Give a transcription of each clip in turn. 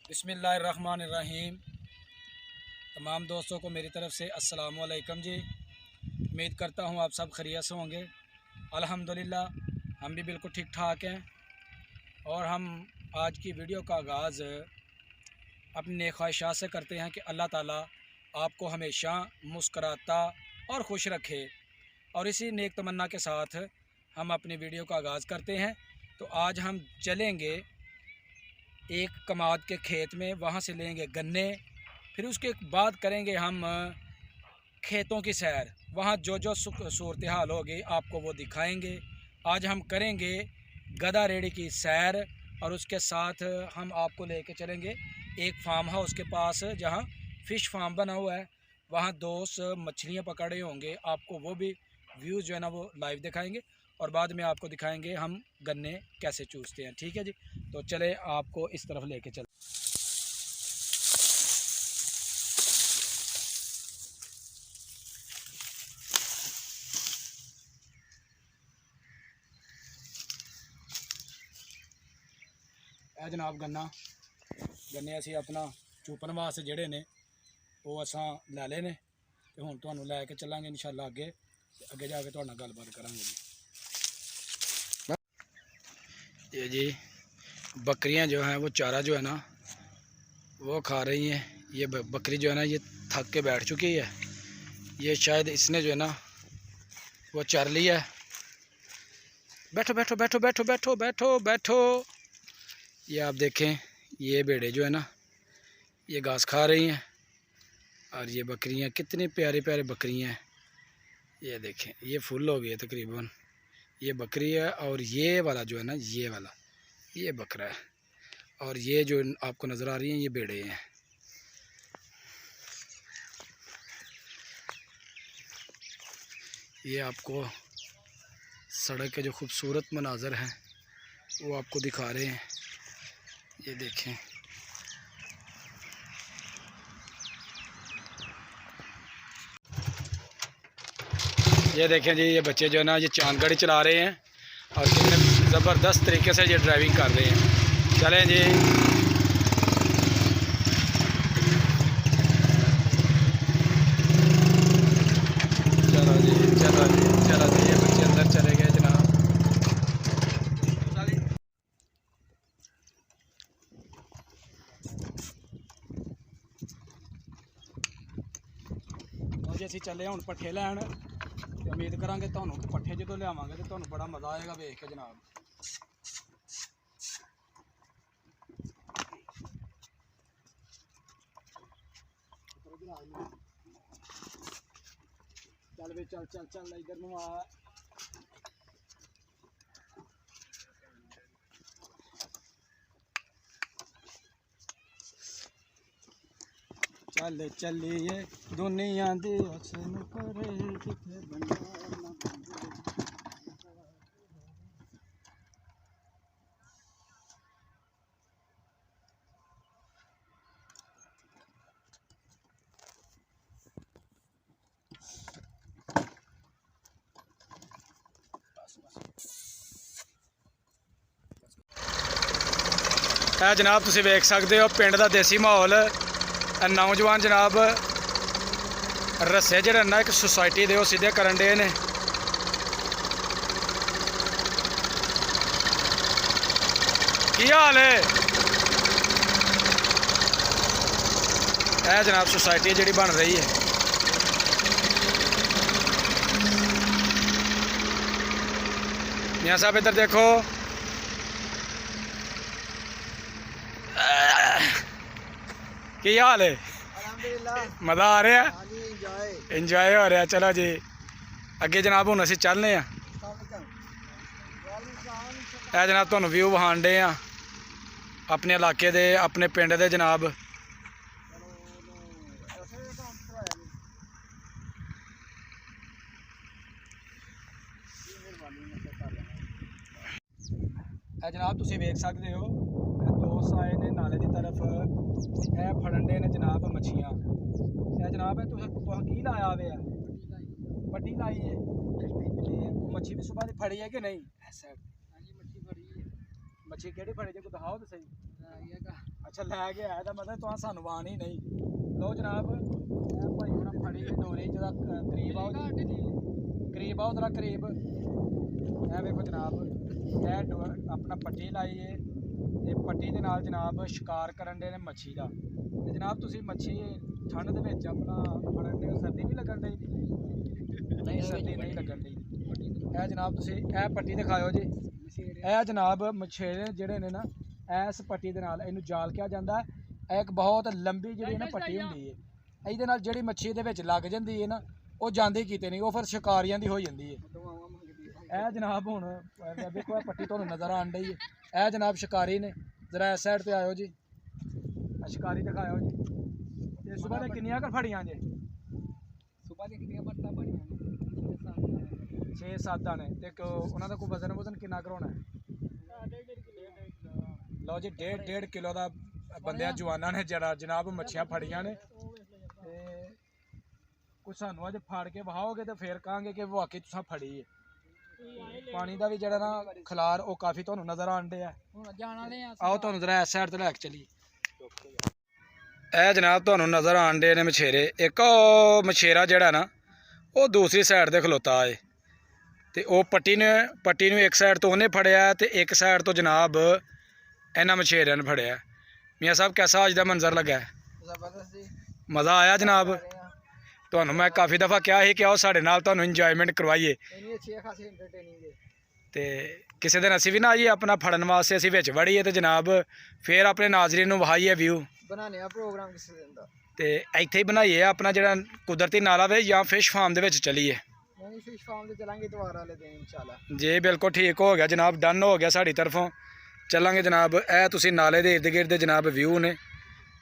बिस्मिल्लाहिर्रहमानिर्रहीम। तमाम दोस्तों को मेरी तरफ़ से अस्सलाम वालेकुम जी। उम्मीद करता हूँ आप सब खैरियत से होंगे। अल्हम्दुलिल्लाह हम भी बिल्कुल ठीक ठाक हैं। और हम आज की वीडियो का आगाज़ अपनी नेक ख्वाहिशात से करते हैं कि अल्लाह ताला आपको हमेशा मुस्कराता और खुश रखे। और इसी नेक तमन्ना के साथ हम अपनी वीडियो का आगाज़ करते हैं। तो आज हम चलेंगे एक कमाद के खेत में, वहाँ से लेंगे गन्ने, फिर उसके बाद करेंगे हम खेतों की सैर। वहाँ जो जो सूरत हाल होगी आपको वो दिखाएंगे। आज हम करेंगे गधा रेडी की सैर और उसके साथ हम आपको लेके चलेंगे एक फार्म हाउस के पास जहाँ फ़िश फार्म बना हुआ है। वहाँ दोस्त मछलियाँ पकड़े होंगे, आपको वो भी व्यूज़ जो है ना वो लाइव दिखाएंगे और बाद में आपको दिखाएंगे हम गन्ने कैसे चूसते हैं। ठीक है जी, तो चले आपको इस तरफ लेके चल। जनाब गन्ने असी अपना चूपन वास्ते जेडे ने वो असा लै ले ने, तो हुण तुहानूं लैके चलांगे इंशाअल्लाह अगे अगे जाके तुहाडे नाल गलबात करांगे जी। ये जी बकरियां जो हैं वो चारा जो है ना वो खा रही हैं। ये बकरी जो है ना ये थक के बैठ चुकी है। ये शायद इसने जो है ना वो चर लिया है। बैठो बैठो बैठो बैठो बैठो बैठो बैठो। ये आप देखें, ये भेड़े जो है ना ये घास खा रही हैं और ये बकरियां कितनी प्यारी प्यारी बकरियां हैं। ये देखें, ये फुल हो गई है तकरीबन। ये बकरी है और ये वाला जो है ना ये वाला ये बकरा है और ये जो आपको नज़र आ रही हैं ये भेड़े हैं। ये आपको सड़क के जो खूबसूरत मनाज़र हैं वो आपको दिखा रहे हैं। ये देखें, ये देखें जी, ये बच्चे जो है ना ये चांद गाड़ी चला रहे हैं और कितने ज़बरदस्त तरीके से ये ड्राइविंग कर रहे हैं। चलें जी, चलो जी चलो जी चलो जी। ये बच्चे अंदर चले गए जनाब। जी असीं चले हुण पट्ठे लैन। उम्मीद करांगे तुहानूं कि पट्ठे जो लियावांगे तो तुहानूं बड़ा मज़ा आएगा वेख के जनाब। चल भी चल चल चल इधर नूं आ। चल चलिए दुनिया दी हसन करे जिथे बंदा ना है जनाब। तुसीं वेख सकते हो पिंड दा देसी माहौल। नौजवान जनाब रस्से जेहड़े ना एक सोसाइटी दे सीधे करन डे ने। की हाल है जनाब, सोसाइटी जी बन रही है। मियाँ साहब इधर देखो। की हाल है? मज़ा आ रहा है, इंजॉय हो रहा है। चलो जी अगे जनाब हुण असीं चलने आ। जनाब तुहानूं व्यू विखाण डे आ अपने इलाके दे, अपने पिंड दे जनाब। जनाब तुसीं वेख सकते हो दोस्त आए ने नाले की तरफ। फड़न डे ने जनाब मच्छियाँ। जनाब तुसें की लाया हुआ है? पट्टी लाई है। मच्छी भी सुबह की फड़ी है कि नहीं? मच्छी केड़ी फड़ी जो दिखाओ तो सही। अच्छा लैके आया था मतलब तुम सानू वाण ही नहीं। लो जनाब भाई हुण फड़ी डोरी जरा करीब आओ जी, करीब आओ जरा करीब। ए वेखो जनाब अपना पट्टी लाई है ते पट्टी दे नाल जनाब शिकार करन दे ने मच्छी दा। ते जनाब तुसीं मच्छी ठंड दे विच अपना फड़न दे, सर्दी नहीं लगन डई? नहीं सर्दी नहीं लगन डई। ए जनाब तुसीं ए पट्टी दिखाओ जी। ए जनाब मछेरे जिहड़े ने ना इस पट्टी दे नाल इहनूं जाल किहा जांदा है। एक बहुत लंबी जिहड़ी ना पट्टी हुंदी है, ਇਹਦੇ ਨਾਲ ਜਿਹੜੀ ਮੱਛੀ ਦੇ ਵਿੱਚ ਲੱਗ ਜਾਂਦੀ ਹੈ ਨਾ ਉਹ ਜਾਂਦੀ ਕਿਤੇ ਨਹੀਂ, ਉਹ ਫਿਰ ਸ਼ਿਕਾਰੀਆਂ ਦੀ ਹੋ ਜਾਂਦੀ ਹੈ। ਇਹ ਜਨਾਬ ਹੁਣ ਵੇਖੋ ਇਹ ਪੱਟੀ ਤੁਹਾਨੂੰ ਨਜ਼ਰ ਆਉਣ ਡਈ ਹੈ, ਇਹ ਜਨਾਬ ਸ਼ਿਕਾਰੀ ਨੇ। ਜ਼ਰਾ ਇਸ ਸਾਈਡ ਤੇ ਆਇਓ ਜੀ, ਸ਼ਿਕਾਰੀ ਦਿਖਾਇਓ ਜੀ। ਤੇ ਸਵੇਰ ਦੇ ਕਿੰਨੀਆਂ ਕੁ ਫੜੀਆਂ ਜੇ? ਸਵੇਰ ਦੇ ਕਿੰਨੀਆਂ ਪੱਟਾਂ ਫੜੀਆਂ ਨੇ? 6-7 ਨੇ। ਤੇ ਉਹਨਾਂ ਦਾ ਕੋਈ ਵਜ਼ਨ ਕਿੰਨਾ ਕਰਾਉਣਾ ਹੈ? ਲਓ ਜੀ 1.5 ਕਿਲੋ ਦਾ ਬੰਦਿਆਂ ਜਵਾਨਾਂ ਨੇ ਜਿਹੜਾ ਜਨਾਬ ਮੱਛੀਆਂ ਫੜੀਆਂ ਨੇ। ਤੇ ਕੁਛ ਸਾਨੂੰ ਅੱਜ ਫੜ ਕੇ ਵਹਾਓਗੇ ਤੇ ਫਿਰ ਕਹਾਂਗੇ ਕਿ ਵਾਕਈ ਤੁਸੀਂ ਫੜੀ ਹੈ। ਪਾਣੀ ਦਾ ਵੀ ਜਿਹੜਾ ਨਾ ਖਲਾਰ ਉਹ ਕਾਫੀ ਤੁਹਾਨੂੰ ਨਜ਼ਰ ਆਉਣ ਡਿਆ। ਆਓ ਤੁਹਾਨੂੰ ਜ਼ਰਾ ਇਸ ਸਾਈਡ ਤੇ ਲੈ ਕੇ ਚਲੀਏ। ਇਹ ਜਨਾਬ ਤੁਹਾਨੂੰ ਨਜ਼ਰ ਆਉਣ ਡੇ ਨੇ ਮਛੇਰੇ। ਇੱਕ ਉਹ ਮਛੇਰਾ ਜਿਹੜਾ ਨਾ ਉਹ ਦੂਸਰੀ ਸਾਈਡ ਤੇ ਖਲੋਤਾ ਹੈ ਤੇ ਉਹ ਪੱਟੀ ਨੂੰ ਇੱਕ ਸਾਈਡ ਤੋਂ ਉਹਨੇ ਫੜਿਆ ਤੇ ਇੱਕ ਸਾਈਡ ਤੋਂ ਜਨਾਬ ਇਹਨਾਂ ਮਛੇਰਿਆਂ ਨੇ ਫੜਿਆ। ਮੀਆਂ ਸਾਹਿਬ कैसा ਅੱਜ ਦਾ ਮੰਜ਼ਰ ਲੱਗਾ? ਜ਼ਬਰਦਸਤ ਜੀ, ਮਜ਼ਾ ਆਇਆ ਜਨਾਬ। ਤੁਹਾਨੂੰ ਮੈਂ ਕਾਫੀ ਦਫਾ ਕਿਹਾ ਸੀ ਕਿ ਆਓ ਸਾਡੇ ਨਾਲ ਤੁਹਾਨੂੰ ਇੰਜੋਇਮੈਂਟ ਕਰਵਾਈਏ। ਤੇ ਕਿਸੇ ਦਿਨ ਅਸੀਂ ਵੀ ਨਾ ਆਈਏ ਆਪਣਾ ਫੜਨ ਵਾਸਤੇ, ਅਸੀਂ ਵਿੱਚ ਵੜੀਏ ਤੇ ਜਨਾਬ ਫਿਰ ਆਪਣੇ ਨਾਜ਼ਰੀਨ ਨੂੰ ਵਿਖਾਈਏ ਵਿਊ ਬਣਾਉਣੇ ਆ ਪ੍ਰੋਗਰਾਮ ਕਿਸੇ ਦਿਨ ਦਾ। ਤੇ ਇੱਥੇ ਹੀ ਬਣਾਈਏ ਆਪਣਾ ਜਿਹੜਾ ਕੁਦਰਤੀ ਨਾਲਾ ਵੇ ਜਾਂ ਫਿਸ਼ ਫਾਰਮ ਦੇ ਵਿੱਚ ਚਲੀਏ। ਨਹੀਂ ਫਿਸ਼ ਫਾਰਮ ਤੇ ਚਲਾਂਗੇ ਦੁਬਾਰਾ ਵਾਲੇ ਦਿਨ ਇਨਸ਼ਾਅੱਲਾ। ਜੀ ਬਿਲਕੁਲ ਠੀਕ ਹੋ ਗਿਆ ਜਨਾਬ, ਡਨ ਹੋ ਗਿਆ ਸਾਡੀ ਤਰਫੋਂ। ਚੱਲਾਂਗੇ ਜਨਾਬ। ਇਹ ਤੁਸੀਂ ਨਾਲੇ ਦੇ ਇਰਦ ਗਿਰਦ ਜਨਾਬ ਵਿਊ ਨੇ,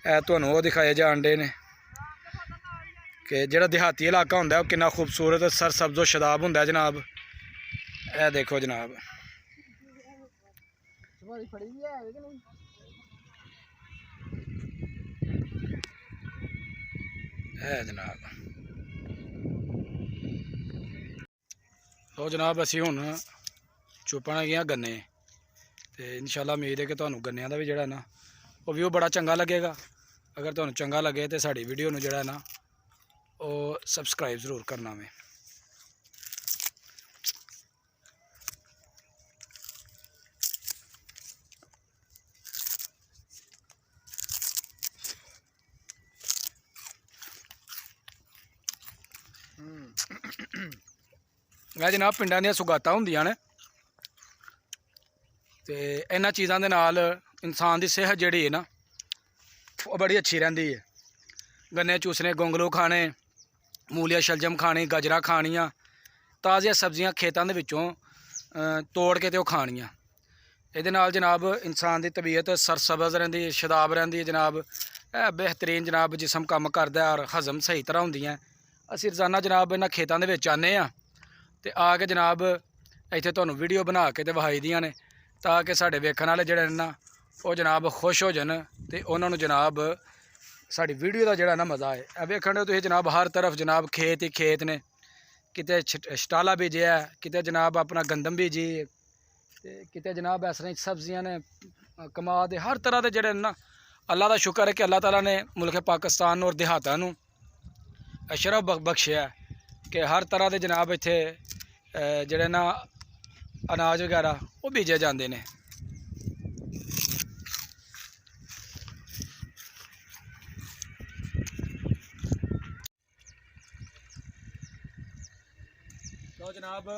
ਇਹ ਤੁਹਾਨੂੰ ਉਹ ਦਿਖਾਏ ਜਾਣ ਡੇ ਨੇ ਕਿ ਜਿਹੜਾ ਦਿਹਾਤੀ ਇਲਾਕਾ ਹੁੰਦਾ ਉਹ ਕਿੰਨਾ ਖੂਬਸੂਰਤ ਸਰਸਬਜ਼ੋ ਸ਼ਦਾਬ ਹੁੰਦਾ ਜਨਾਬ। ਇਹ ਦੇਖੋ ਜਨਾਬ। ਇਹ ਜਨਾਬ ਉਹ ਜਨਾਬ ਅਸੀਂ ਹੁਣ ਚੁੱਪਣ ਗਏ ਗੰਨੇ ਤੇ ਇਨਸ਼ਾਅੱਲਾ ਉਮੀਦ ਹੈ ਕਿ ਤੁਹਾਨੂੰ ਗੰਨਿਆਂ ਦਾ ਵੀ ਜਿਹੜਾ ਨਾ ਉਹ ਵਿਊ ਬੜਾ ਚੰਗਾ ਲੱਗੇਗਾ। ਅਗਰ ਤੁਹਾਨੂੰ ਚੰਗਾ ਲੱਗੇ ਤੇ ਸਾਡੀ ਵੀਡੀਓ ਨੂੰ ਜਿਹੜਾ ਨਾ ਉਹ ਸਬਸਕ੍ਰਾਈਬ ਜ਼ਰੂਰ ਕਰਨਾ ਵੇ। ਇਹ ਜਨਾਬ ਪਿੰਡਾਂ ਦੀਆਂ ਸੁਗਾਤਾਂ ਹੁੰਦੀਆਂ ਨੇ ਤੇ ਇਹਨਾਂ ਚੀਜ਼ਾਂ ਦੇ ਨਾਲ ਇਨਸਾਨ ਦੀ ਸਿਹਤ ਜਿਹੜੀ ਹੈ ਨਾ ਉਹ ਬੜੀ ਅੱਛੀ ਰਹਿੰਦੀ ਹੈ। ਗੰਨੇ ਚੂਸਣੇ, ਗੋਂਗਲੂ ਖਾਣੇ, ਮੂਲੀਆਂ ਸ਼ਲਜਮ ਖਾਣੀ, ਗਾਜਰਾਂ ਖਾਣੀਆਂ, ਤਾਜ਼ੀਆਂ ਸਬਜ਼ੀਆਂ ਖੇਤਾਂ ਦੇ ਵਿੱਚੋਂ ਤੋੜ ਕੇ ਤੇ ਉਹ ਖਾਣੀਆਂ। ਇਹਦੇ ਨਾਲ ਜਨਾਬ ਇਨਸਾਨ ਦੀ ਤਬੀਅਤ ਸਰਸਬਜ਼ ਰਹਿੰਦੀ ਹੈ, ਸ਼ਦਾਬ ਰਹਿੰਦੀ ਹੈ ਜਨਾਬ। ਇਹ ਬਿਹਤਰੀਨ ਜਨਾਬ ਜਿਸਮ ਕੰਮ ਕਰਦਾ ਔਰ ਹਜ਼ਮ ਸਹੀ ਤਰ੍ਹਾਂ ਹੁੰਦੀਆਂ। ਅਸੀਂ ਰੋਜ਼ਾਨਾ ਜਨਾਬ ਇਹਨਾਂ ਖੇਤਾਂ ਦੇ ਵਿੱਚ ਆਉਂਦੇ ਹਾਂ ਤੇ ਆ ਕੇ ਜਨਾਬ ਇੱਥੇ ਤੁਹਾਨੂੰ ਵੀਡੀਓ ਬਣਾ ਕੇ ਤੇ ਵਿਖਾਈ ਦੀਆਂ ਨੇ ਤਾਂ ਕਿ ਸਾਡੇ ਵੇਖਣ ਵਾਲੇ ਜਿਹੜੇ ਨਾ ਉਹ ਜਨਾਬ ਖੁਸ਼ ਹੋ ਜਾਣ ਤੇ ਉਹਨਾਂ ਨੂੰ ਜਨਾਬ ਸਾਡੀ ਵੀਡੀਓ ਦਾ ਜਿਹੜਾ ਨਾ ਮਜ਼ਾ ਆਏ। ਇਹ ਵੇਖਣ ਤੁਸੀਂ ਜਨਾਬ ਹਰ ਤਰਫ ਜਨਾਬ ਖੇਤ ਹੀ ਖੇਤ ਨੇ, ਕਿਤੇ ਸ਼ਟਾਲਾ ਬੀਜਿਆ, ਕਿਤੇ ਜਨਾਬ ਆਪਣਾ ਗੰਦਮ ਬੀਜੀ ਤੇ ਕਿਤੇ ਜਨਾਬ ਇਸ ਤਰ੍ਹਾਂ ਸਬਜ਼ੀਆਂ ਨੇ, ਕਮਾਦ ਦੇ ਹਰ ਤਰ੍ਹਾਂ ਦੇ ਜਿਹੜੇ ਨਾ। ਅੱਲਾ ਦਾ ਸ਼ੁਕਰ ਹੈ ਕਿ ਅੱਲਾਹ ਤਾਲਾ ਨੇ ਮੁਲਕ ਪਾਕਿਸਤਾਨ ਨੂੰ ਔਰ ਦਿਹਾਤਾਂ ਨੂੰ ਅਸ਼ਰਫ ਬਖਸ਼ਿਆ ਕਿ ਹਰ ਤਰ੍ਹਾਂ ਦੇ ਜਨਾਬ ਇੱਥੇ ਜਿਹੜੇ ਨਾ ਅਨਾਜ ਵਗੈਰਾ ਉਹ ਬੀਜੇ ਜਾਂਦੇ ਨੇ। ਲੋ ਜਨਾਬ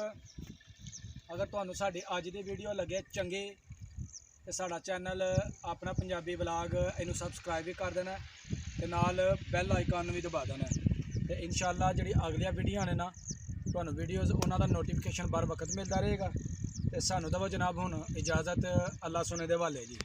ਅਗਰ ਤੁਹਾਨੂੰ ਸਾਡੀ ਅੱਜ ਦੀ ਵੀਡੀਓ ਲੱਗੇ ਚੰਗੀ ਤੇ ਸਾਡਾ ਚੈਨਲ ਆਪਣਾ ਪੰਜਾਬੀ ਵਲਾਗ ਇਹਨੂੰ ਸਬਸਕ੍ਰਾਈਬ ਵੀ ਕਰ ਦੇਣਾ ਤੇ ਨਾਲ ਬੈਲ ਆਈਕਨ ਨੂੰ ਵੀ ਦਬਾ ਦੇਣਾ ਤੇ ਇਨਸ਼ਾਅੱਲਾ ਜਿਹੜੀ ਅਗਲੀਆਂ ਵੀਡੀਓ ਨੇ ਨਾ ਤੁਹਾਨੂੰ ਵੀਡੀਓਜ਼ ਉਹਨਾਂ ਦਾ ਨੋਟੀਫਿਕੇਸ਼ਨ बर वक्त मिलता रहेगा। तो सानू दवो जनाब हुण इजाज़त, अल्लाह सुने दे वाले जी।